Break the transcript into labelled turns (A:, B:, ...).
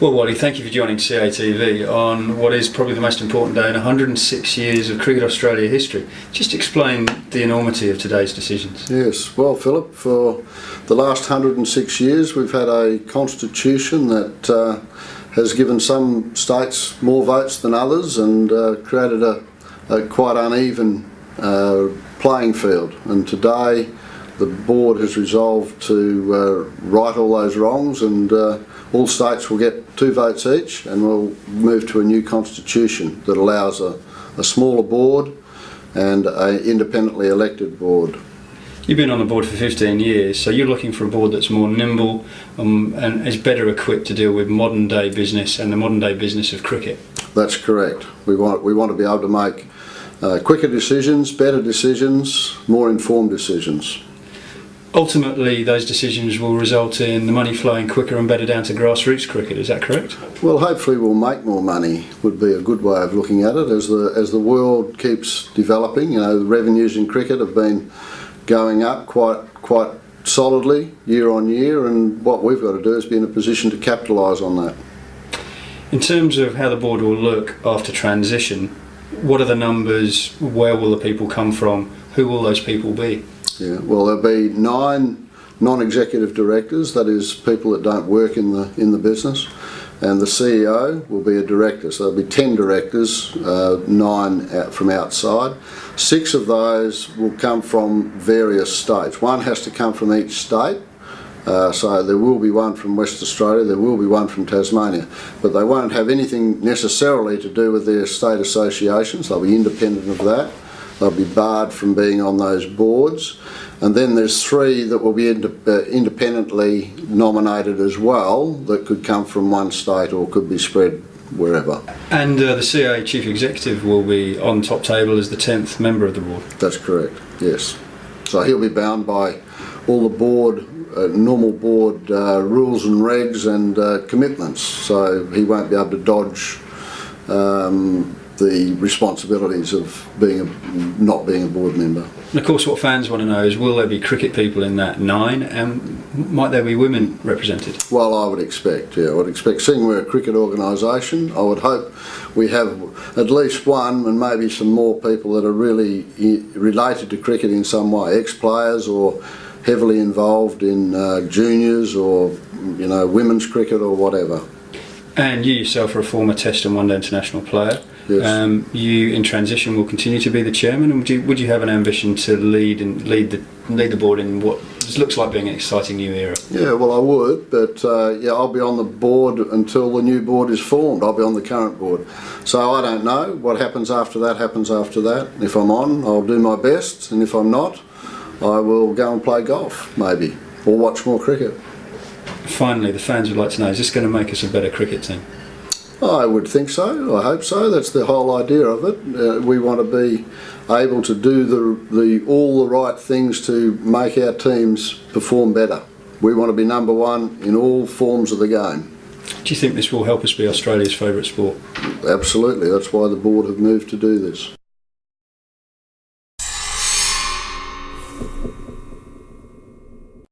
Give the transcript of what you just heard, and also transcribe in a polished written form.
A: Well, Wally, thank you for joining CATV on what is probably the most important day in 106 years of Cricket Australia history. Just explain the enormity of today's decisions.
B: Yes, well, Philip, for the last 106 years we've had a constitution that has given some states more votes than others and created a quite uneven playing field. And today the board has resolved to right all those wrongs, and all states will get 2 votes each, and we'll move to a new constitution that allows a smaller board and an independently elected board.
A: You've been on the board for 15 years, so you're looking for a board that's more nimble and is better equipped to deal with modern day business and the modern day business of cricket.
B: That's correct. We want to be able to make quicker decisions, better decisions, more informed decisions.
A: Ultimately, those decisions will result in the money flowing quicker and better down to grassroots cricket, is that correct?
B: Well, hopefully we'll make more money, would be a good way of looking at it. As the world keeps developing, you know, the revenues in cricket have been going up quite solidly year on year, and what we've got to do is be in a position to capitalise on that.
A: In terms of how the board will look after transition, what are the numbers? Where will the people come from? Who will those people be?
B: Yeah, well, there'll be 9 non-executive directors, that is people that don't work in the business, and the CEO will be a director. So there'll be 10 directors, 9 from outside. 6 of those will come from various states. 1 has to come from each state. So there will be 1 from West Australia, there will be 1 from Tasmania, but they won't have anything necessarily to do with their state associations. They'll be independent of that. They'll be barred from being on those boards. And then there's 3 that will be independently nominated as well, that could come from 1 state or could be spread wherever.
A: And the CA Chief Executive will be on top table as the 10th member of the board?
B: That's correct, yes. So he'll be bound by all the board, normal board rules and regs and commitments, so he won't be able to dodge the responsibilities of not being a board member.
A: And of course what fans want to know is, will there be cricket people in that 9, and might there be women represented?
B: Well, I would expect, yeah, I would expect, seeing we're a cricket organisation, I would hope we have at least 1 and maybe some more people that are really related to cricket in some way, ex-players or heavily involved in juniors or, you know, women's cricket or whatever.
A: And you yourself are a former Test and One Day international player.
B: Yes.
A: You in transition will continue to be the chairman, and would you have an ambition to lead the board in what looks like being an exciting new era?
B: Yeah, well, I would, but yeah, I'll be on the board until the new board is formed. I'll be on the current board, so I don't know what happens after that. Happens after that. If I'm on, I'll do my best, and if I'm not, I will go and play golf, maybe, or watch more cricket.
A: Finally, the fans would like to know, is this going to make us a better cricket team?
B: I would think so. I hope so. That's the whole idea of it. We want to be able to do all the right things to make our teams perform better. We want to be number 1 in all forms of the game.
A: Do you think this will help us be Australia's favourite sport?
B: Absolutely. That's why the board have moved to do this.